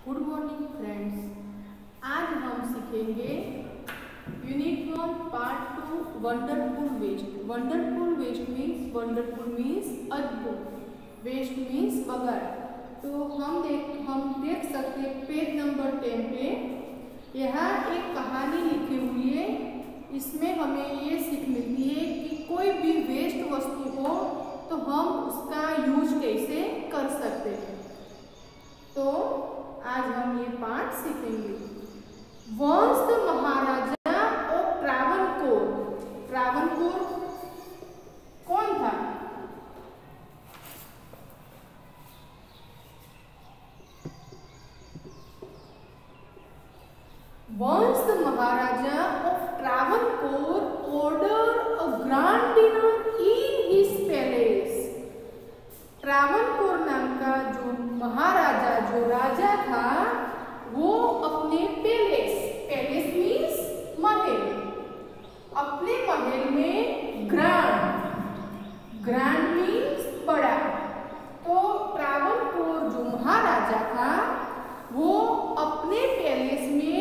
Good morning friends. आज हम सीखेंगे unit 1 part 2 wonderful waste. Wonderful waste means अद्भुत, वेस्ट मीन्स बगाड़। तो हम देख सकते हैं पेज नंबर 10 पे यहाँ एक कहानी लिखी हुई है। इसमें हमें ये सीख मिलती है कि कोई भी वेस्ट वस्तु हो तो हम उसका यूज कैसे कर सकते हैं। तो आज हम ये पाठ सीखेंगे। Once the maharaja of Travancore. Travancore कौन था? Once the Maharaja of Travancore ordered a grand dinner in his palace. Travancore नाम का जो महाराजा, जो राजा था, वो अपने पैलेस मीन्स महल, अपने महल में ग्रांड मीन्स बड़ा। तो ट्रावनकोर जो महाराजा था वो अपने पैलेस में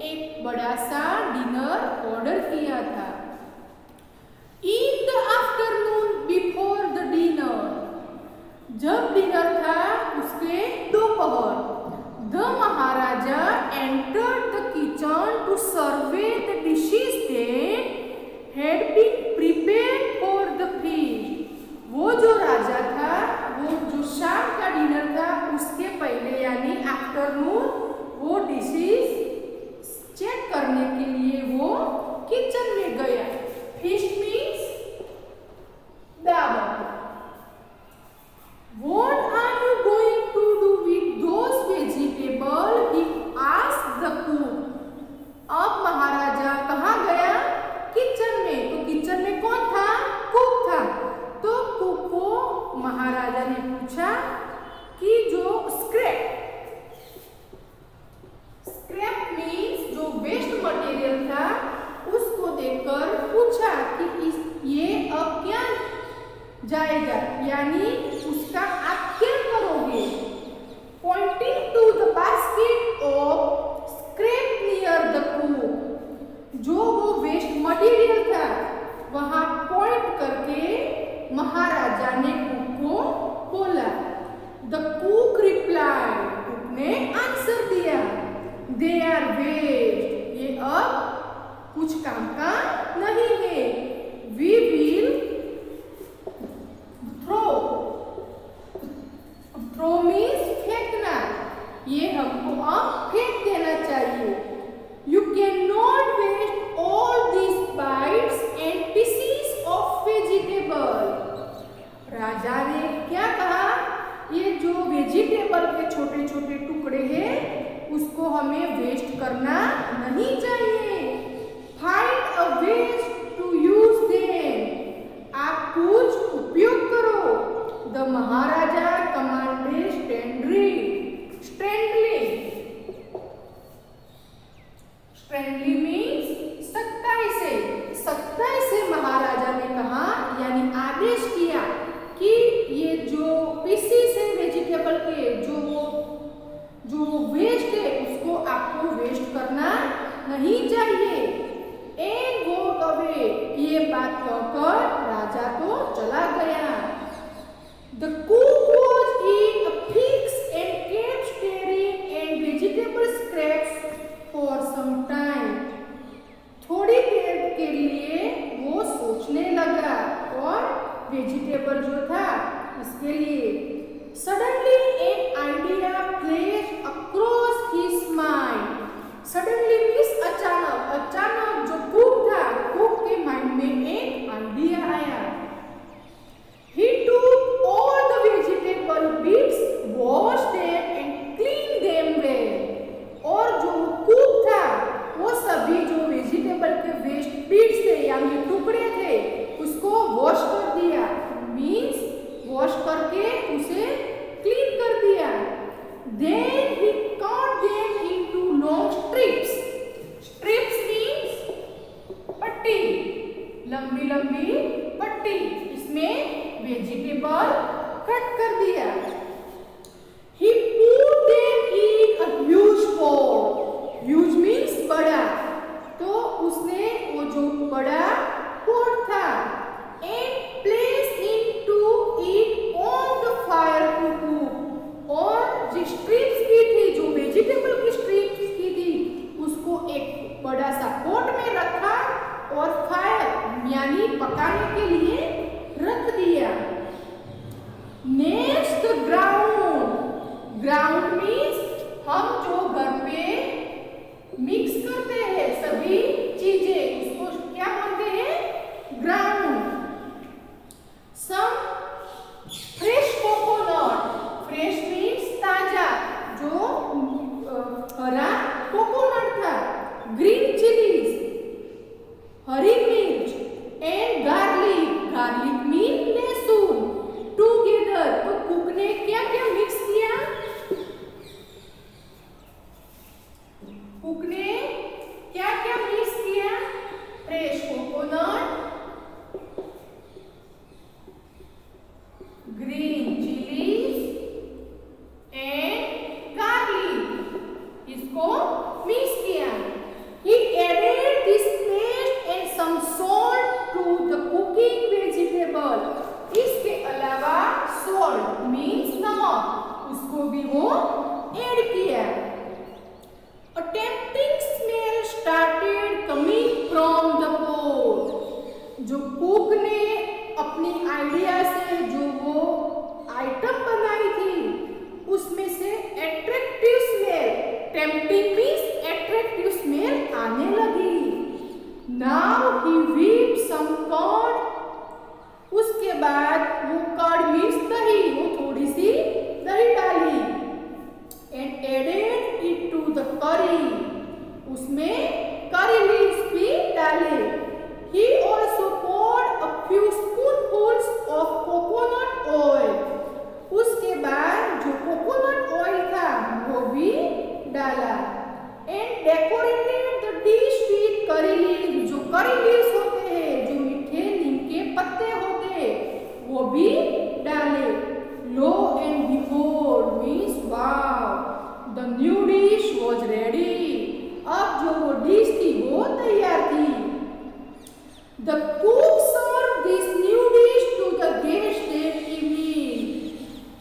एक बड़ा सा डिनर ऑर्डर किया था। In the afternoon before the dinner, जब डिनर था उसके दोपहर, the maharaja entered the kitchen to survey the dishes that had been prepared for the feast. वो जो राजा था, वो जो शाम का डिनर था उसके पहले यानी आफ्टरनून वो डिशेस चेक करने के लिए वो किचन में गया। फीस्ट मीन्स दावत। What are you going to do with those vegetables? He asked the cook. अब महाराजा कहाँ गया? किचन में। तो किचन में कौन था? कुक था। तो कुक को महाराजा ने पूछा कि जो स्क्रैप मीन्स जो वेस्ट मटेरियल था उसको देखकर पूछा कि ये अब क्या जाएगा, यानी उसका आप क्या करोगे। Pointing to the basket of scrap near the cook, जो वो वेस्ट मटेरियल था वहां पॉइंट करके महाराजा ने कुक को बोला। द कुक रिप्लाइड, कुक ने आंसर दिया, दे आर वेस्ट, ये अब कुछ काम का नहीं है। वी विल थ्रो मीन्स फेंकना, ये हमको अब फेंक देना चाहिए। You can not waste all this bits and pieces of vegetable. राजा ने क्या कहा? ये जो वेजिटेबल के छोटे छोटे टुकड़े हैं उसको हमें वेस्ट करना नहीं चाहिए। Find a waste to use them, आप कुछ उपयोग करो। The maharaja commanded sternly means सख्ताई से महाराजा ने कहा, यानी आदेश किया कि ये जो पीसीस है वेजिटेबल के, जो वेस्ट है उसको आपको वेस्ट करना नहीं चाहिए। एंड वॉक अवे, ये बात कहकर राजा तो चला गया। The cook was in a fix and kept staring at vegetable scraps for some time. थोड़ी देर के लिए वो सोचने लगा और वेजिटेबल जो था इसके लिए। Suddenly an idea flashed across his mind. Suddenly means अचानक जो कुक था, कुक के माइंड में एक आइडिया आया। He took all the vegetable bits, washed them and cleaned them well. और जो कुक था वो सभी जो वेजिटेबल के वेस्ट बिट्स थे यानी टुकड़े थे उसको वॉश कर दिया, मीन्स वॉश करके उसे क्लीन कर दिया। Then he cut them into long strips. Strips means पट्टी, लंबी लंबी पट्टी, इसमें वेजिटेबल कट कर दिया। He put them in a हम जो घर पे मिक्स करते हैं सभी चीजें, उसको क्या बोलते हैं? Ground. Some fresh coconut, fresh means ताजा, जो हरा कोकोनट था। ग्रीन चिलीज, हरी मिर्च, एंड गार्लिक, गार्लिक मीन लहसुन, टुगेदर। तो कुक ने क्या क्या मिक्स किया? कुक ने क्या क्या मिक्स किया? Fresh coconut, green chillies and garlic, इसको मिक्स किया। He added this paste and some salt to the cooking vegetable. इसके अलावा salt means नमक, उसको भी वो ऐड किया। A tempting smell started coming from the pot. जो कुक ने अपनी आइडिया से जो वो आइटम बनाई थी, उसमें से attractive smell, tempting means attractive smell आने लगी। Now he whipped some curd, उसके बाद वो कर्ड मीन्स दही, वो थोड़ी सी दही डाली। And added it to the curry, उसमें करी लीव्स भी डाले। He also poured a few spoonfuls of coconut oil, उसके बाद जो कोकोनट ऑयल था वो भी डाला। And decorated the dish with curry leaves, जो करी लीव्स होते हैं, जो मीठे नीम के पत्ते होते हैं, वो भी डाले। Lo and behold means wow, the new dish was ready, अब जो वो डिश थी वो तैयार थी। The cook served this new dish to the guest that evening,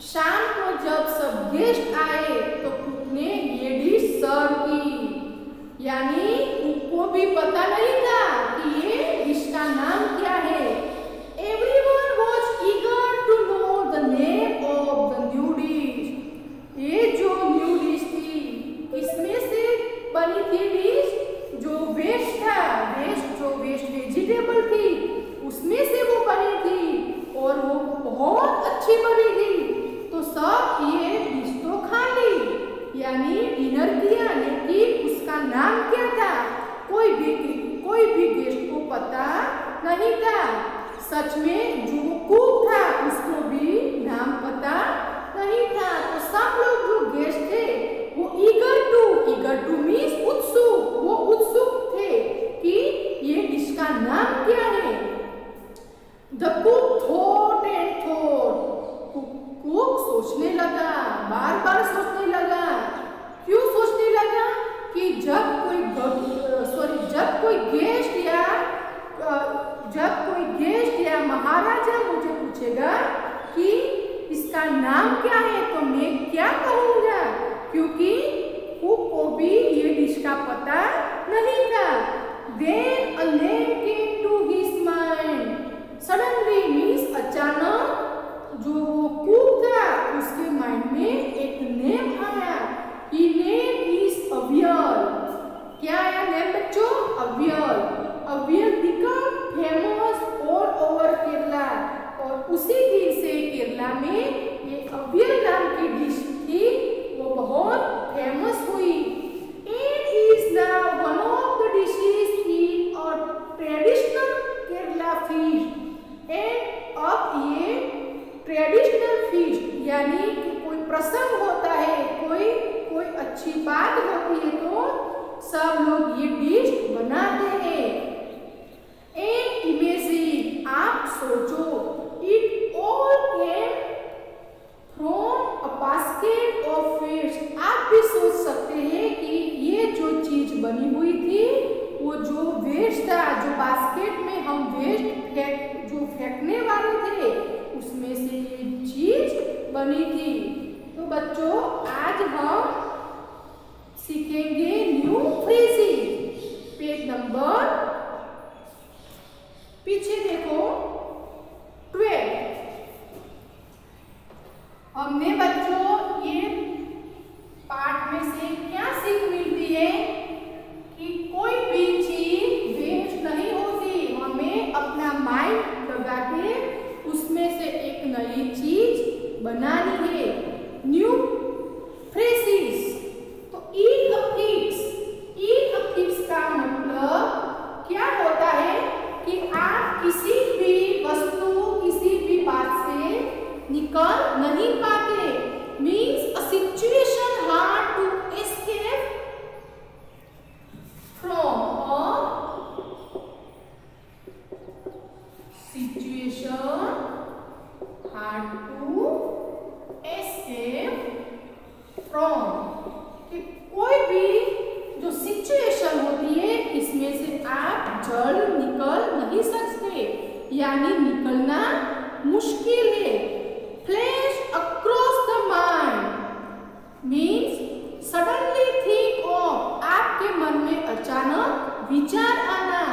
शाम को जब सब गेस्ट आए तो कुक ने ये डिश सर्व की। यानी कुक को भी पता नहीं था कि ये डिश का नाम क्या है। Everyone was eager to know the name of the new dish, ये जो न्यू डिश थी, इसमें से बनी थी डिश, जो वेस्ट था, जो वेस्ट वेजिटेबल थी, उसमें से वो बनी थी और वो बहुत अच्छी बनी थी। तो सब ये डिश तो खा ली, यानी डिनर किया, लेकिन उसका नाम क्या था कोई भी गेस्ट को पता नहीं था। सच में जो कुक था उसको भी नाम पता नहीं था। तो सब लोग जो गेस्ट थे वो ईगर टू मीन्स उत्सुक, वो उत्सुक थे कि ये डिश का नाम क्या है। The cook thought and thought, cook सोचने लगा, बार बार सोचने लगा। क्यों सोचने लगा? कि जब कोई गेस्ट या महाराजा मुझे पूछेगा कि इसका नाम क्या है तो मैं क्या कहूँगा, क्योंकि कुक को भी ये डिश का पता नहीं था। Then a name came to his mind. Suddenly means अचानक जो वो कुक था उसके माइंड में एक नेम आया। He name is aviyal. क्या आया नेम बच्चों? Aviyal. Aviyal become famous all over Kerala, और उसी दिन से केरला में ये अवियल नाम की डिश थी वो बहुत फेमस हुई। And is now one of the dishes in a traditional Kerala feast. And अब ये ट्रेडिशनल फीस्ट यानी कि कोई प्रसंग होता है, कोई अच्छी बात होती है तो सब लोग ये डिश बनाते हैं। एंड इमेजिन, आप सोचो, it all came from a basket of fish. आप भी सोच सकते हैं कि ये जो चीज बनी हुई थी वो जो वेस्ट था, जो बास्केट में हम वेस्ट जो फेंकने वाले थे उसमें से ये चीज बनी थी। तो बच्चों आज हम सीखेंगे न्यू फ्रेजेस। पेज नंबर पीछे देखो 12। हमने बच्चों ये पार्ट में से कि कोई भी जो सिचुएशन होती है इसमें से आप जड़ निकल नहीं सकते, यानी निकलना मुश्किल है। Flash across the mind means suddenly think of, आपके मन में अचानक विचार आना।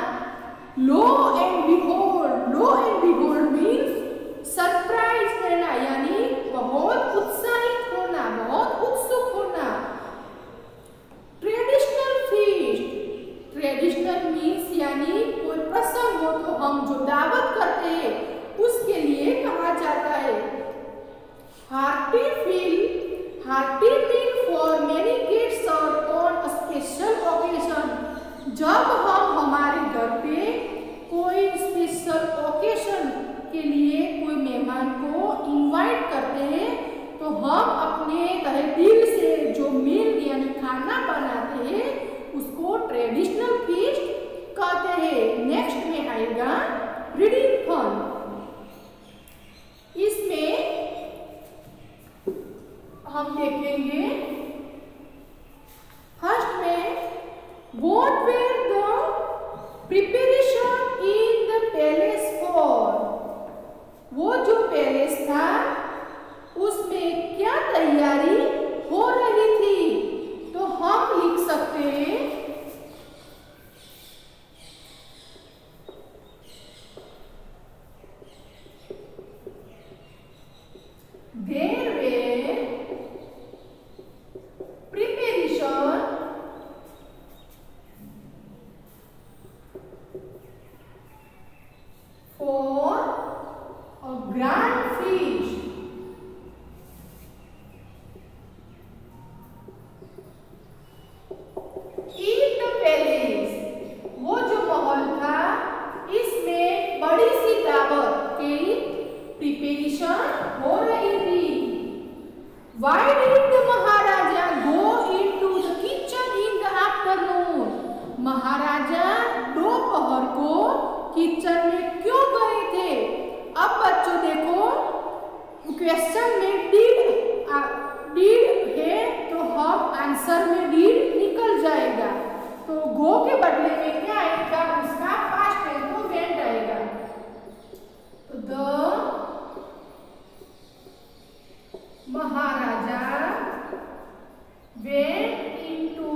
लो एंड बिहोल्ड मीन्स सरप्राइज देना, यानी बहुत उत्साहित होना, बहुत उत्सुक होना। ट्रेडिशनल फीस्ट, ट्रेडिशनल मीन्स यानी कोई प्रसंग हो तो हम जो दावत करते हैं उसके लिए कहा जाता है। Hearty meal for many guests on a special occasion, जब हम हमारे घर पे कोई स्पेशल ओकेजन के लिए कोई मेहमान को इनवाइट करते हैं तो हम अपने तहे दिल से जो मील यानी खाना बनाते हैं उसको ट्रेडिशनल फीस्ट कहते हैं। नेक्स्ट में आएगा रीडिंग फन। इसमें हम देखेंगे फर्स्ट में What were the preparation in the palace for? वो जो पैलेस था उसमें क्या तैयारी हो रही थी, तो हम लिख सकते हैं There were preparation for a grand feast. In the palace, वो जो महल था इसमें बड़ी सी दावत की प्रिपरेशन हो रही थी। Why did the Maharaja go into the kitchen in the afternoon? महाराजा दोपहर को किचन में क्यों गए थे? अब बच्चों देखो क्वेश्चन में डीड है तो हम आंसर में डीड निकल जाएगा, तो गो के बदले में क्या आएगा, उसका पास्ट टेंस में वेंट आएगा। तो the Maharaja went into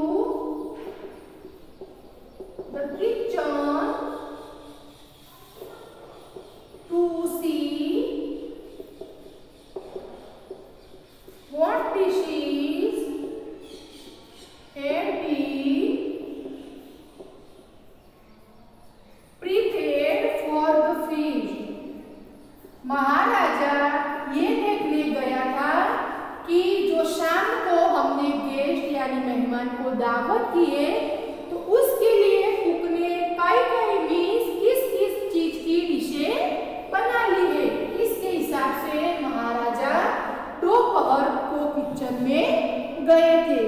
the kitchen to see what dishes had been prepared for the feast. महाराजा ये देखने गया था कि जो शाम को हमने गेस्ट यानी मेहमान को दावत की है तो उसके लिए कुक ने कई मीन्स किस चीज की डिशें बना ली है। इसके हिसाब से महाराजा दोपहर को किचन में गए थे।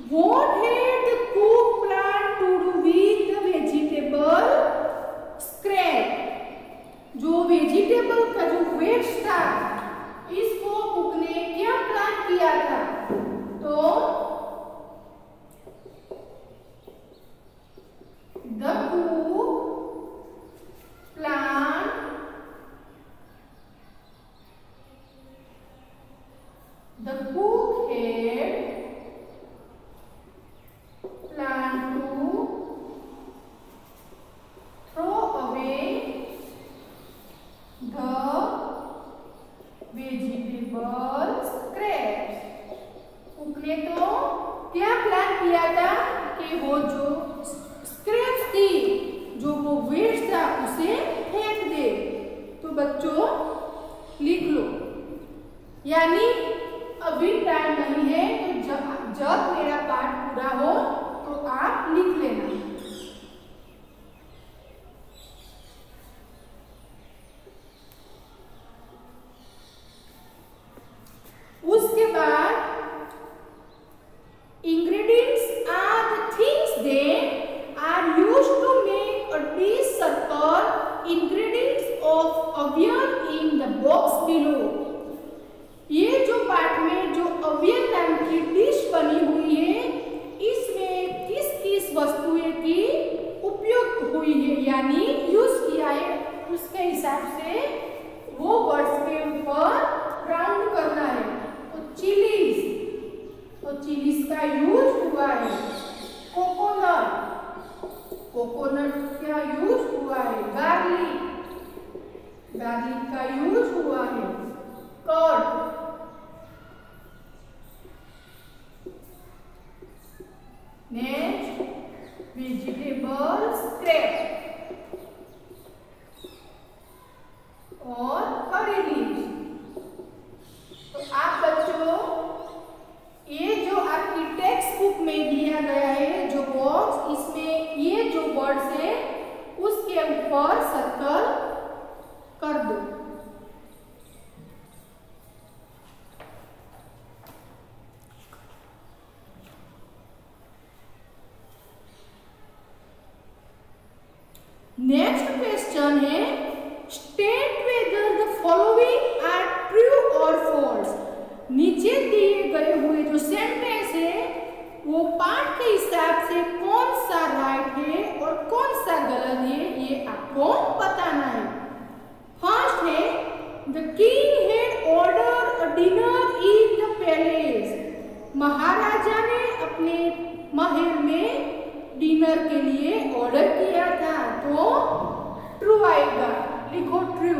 What had the cook planned to do with the vegetable scrap? जो वेजिटेबल का जो वेस्ट था इसको कुक ने क्या प्लान किया था, तो the cook planned had planned to throw away the vegetable scraps. Cook ने तो क्या प्लान किया था कि वो जो स्क्रैप्स थी, जो वो वेस्ट था उसे फेंक दे। तो बच्चों लिख लो, यानी अभी टाइम नहीं है, तो जब मेरा पाठ पूरा हो तो आप लिख लेना। उसके बाद ingredients are the things that are used to make a dish. Circle ingredients of aware in the box below. ये जो यानी यूज किया है उसके हिसाब से वो वर्ड्स के ऊपर राउंड करना है। तो चिलीज, तो चिलीज का यूज हुआ है। कोकोनट, कोकोनट का यूज हुआ है। गार्लिक, गार्लिक का यूज हुआ है। कर्ड, नेक्स्ट वेजिटेबल स्क्रैप और करी लीव्स। तो आप बच्चों ये जो आपकी टेक्स्ट बुक में दिया गया है जो बॉक्स, इसमें ये जो वर्ड्स है उसके ऊपर सर्कल कर दो। नेक्स्ट क्वेश्चन है state whether the following are true और फॉल्स। नीचे दिए गए हुए जो सेंटेंस है वो पाठ के हिसाब से कौन सा राइट है और कौन सा गलत है ये आपको बताना है। फर्स्ट है the king had order a dinner in the palace. महाराजा ने अपने महल में डिनर के लिए ऑर्डर किया था, तो ट्रू आएगा। लिखो ट्रू।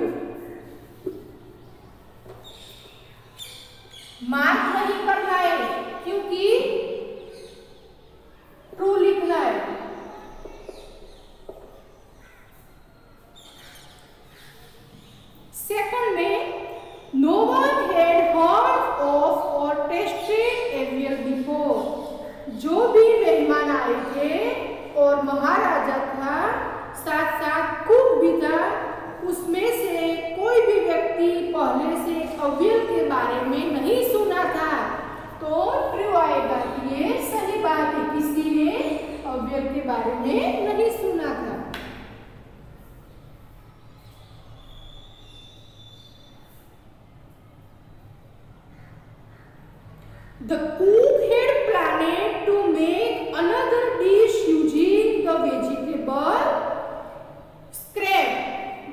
मार्क नहीं करना है क्योंकि ट्रू लिखना है। सेकंड में no one had heard of और टेस्टेड एवियर बिफोर। जो भी मेहमान आए थे और महाराजा था, साथ साथ कुक भी था, उसमें से कोई भी व्यक्ति पहले से अव्यल के बारे में नहीं सुना था, तो ट्रू आएगा। ये सही बात है, किसी ने अव्यल के बारे में नहीं सुना था। The cook had planned to make another dish using the vegetable scrap.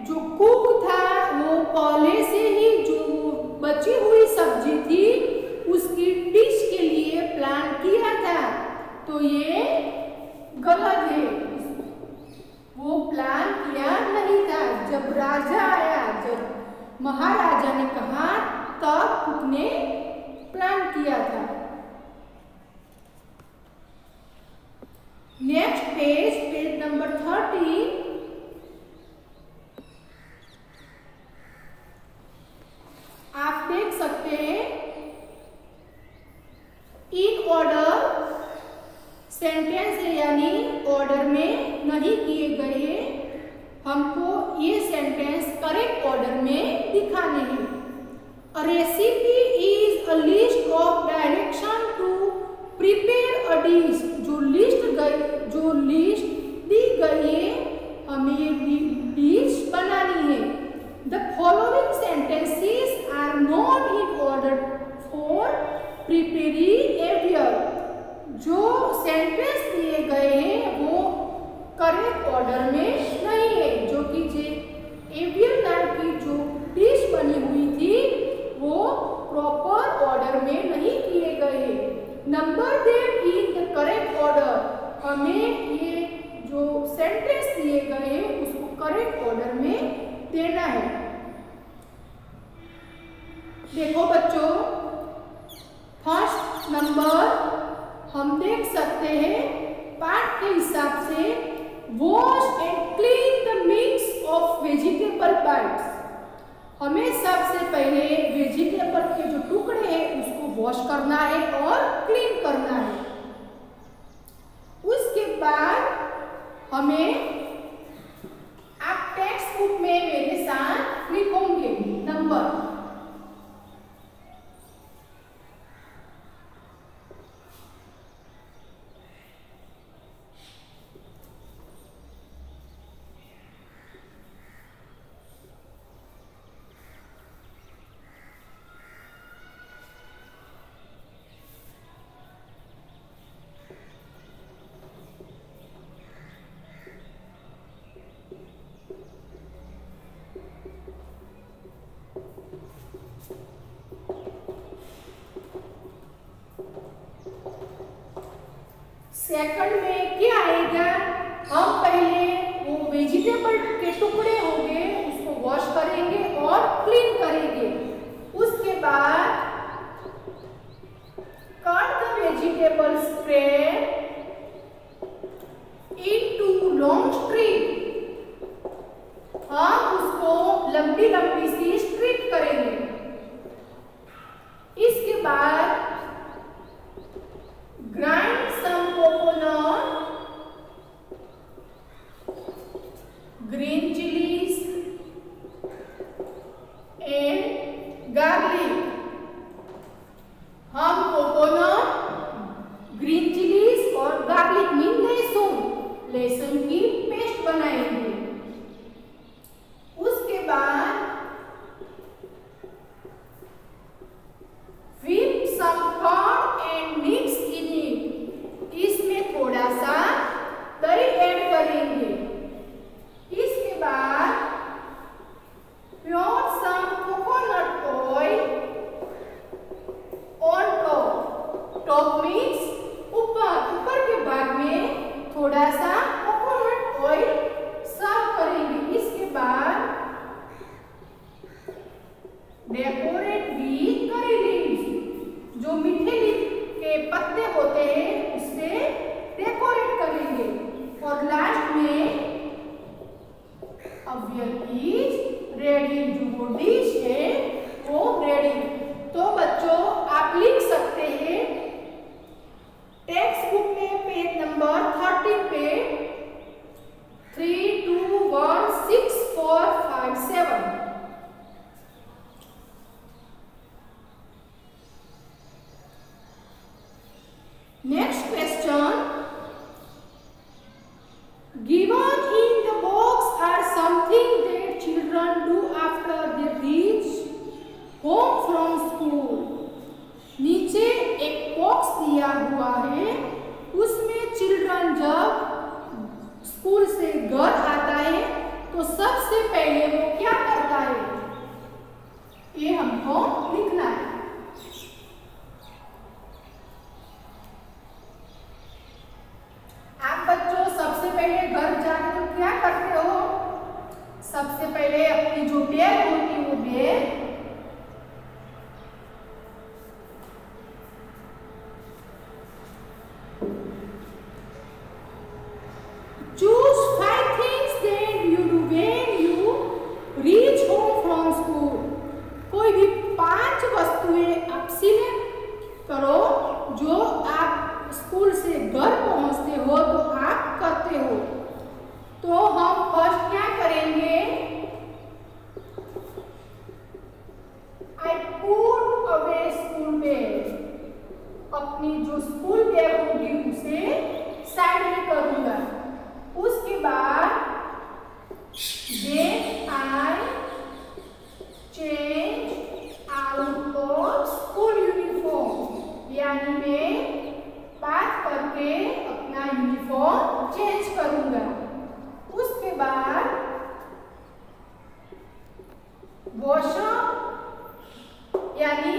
जो कुक था वो पहले से ही जो बची हुई सब्जी थी उसकी डिश के लिए प्लान किया था, तो ये गलत है। वो प्लान किया नहीं था। जब राजा आया, जब महाराजा ने कहा तब कुक ने प्लान किया था। Next page, page number 30। आप देख सकते हैं इन ऑर्डर सेंटेंस है, यानी ऑर्डर में नहीं किए गए हैं। हमको ये सेंटेंस करेक्ट ऑर्डर में दिखाने हैं। A recipe is a list of direction to prepare a dish। जो लिस्ट दी गई है, हमें ये डिश बनानी है। The following sentences are not in order for preparing aviar। जो सेंटेंस दिए गए हैं वो करेक्ट ऑर्डर में नहीं है, जो कि एवियर नाम की जो डिश बनी हुई थी वो प्रॉपर ऑर्डर में नहीं किए गए। Number them in the correct order. हमें ये जो सेंटेंस दिए गए हैं उसको करेक्ट ऑर्डर में देना है। देखो बच्चों, फर्स्ट नंबर हम देख सकते हैं पाठ के हिसाब से wash and clean the mix of vegetable bytes. हमें सबसे पहले वेजिटेबल के जो टुकड़े हैं उसको वॉश करना है और क्लीन करना है। उसके बाद हमें, आप टेक्स्ट बुक में मेरे साथ लिखोगे नंबर। सेकंड में क्या आएगा, हम पहले वो वेजिटेबल के टुकड़े होंगे उसको वॉश करेंगे और क्लीन करेंगे। उसके बाद cut the vegetable spread into long strip, हम उसको लंबी लंबी सी स्ट्रिप करेंगे। इसके बाद grind some coconut, green chillies and garlic, हम कोकोनट, ग्रीन चिलीज और गार्लिक मीन लहसुन की पेस्ट बनाएंगे। उसके बाद whip some curd and mix in it, इसमें थोड़ा सा दही ऐड करेंगे। इसके बाद pour some coconut oil on top, top means ऊपर के भाग में थोड़ा सा कोकोनट ऑयल सर्व करेंगे। इसके बाद डेकोरेट विद करी लीव्स, जो मीठे लीफ के पत्ते होते हैं उससे डेकोरेट करेंगे। और लास्ट में अब इज रेडी, जो डिश है वो रेडी। तो बच्चों आप लिख सकते हैं टेक्स्ट बुक में पेज नंबर 13 पे 3, 2, 1, 6, 4, 5, 7। Next question. Given in the box are something that children do after they reach home from school. नीचे एक बॉक्स दिया हुआ है, उसमें चिल्ड्रन जब स्कूल से घर आता है तो सबसे पहले वो क्या करता है, ये हमको लिखना है। आप बच्चों सबसे पहले घर जाके तो क्या करते हो, सबसे पहले अपनी जो बैग होती है वो bag choose 5 things that you do when you reach home from school. कोई भी 5 वस्तुएं आप सिलेक्ट करो जो आप स्कूल से घर पहुंचते हो तो आप करते हो। तो हम फर्स्ट क्या करेंगे, I put away school bag, अपनी जो स्कूल बैग होगी उसे साइड में करूंगा। उसके बाद then I change out of school uniform, यानी मैं बात करके अपना यूनिफॉर्म चेंज करूंगा। उसके बाद वॉशअप यानी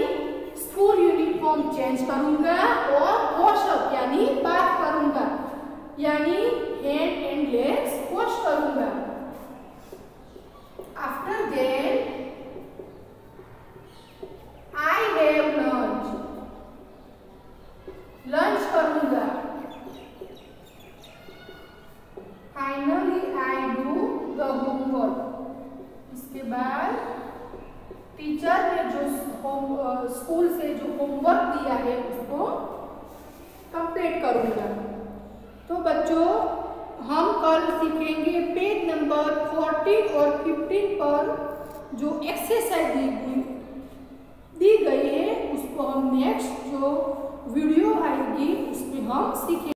स्कूल यूनिफॉर्म चेंज करूंगा और वॉशअप यानी बात करूंगा, यानी हैंड एंड लेग्स वॉश करूंगा। After that I have lunch, lunch करूंगा। Finally I do the homework, इसके बाद टीचर ने जो स्कूल से जो होमवर्क दिया है उसको कंप्लीट करूंगा। तो बच्चों हम कल सीखेंगे पेज नंबर 14 और 15 पर जो एक्सरसाइज दी गई है उसको हम नेक्स्ट जो वीडियो आएगी उसमें हम सीखेंगे।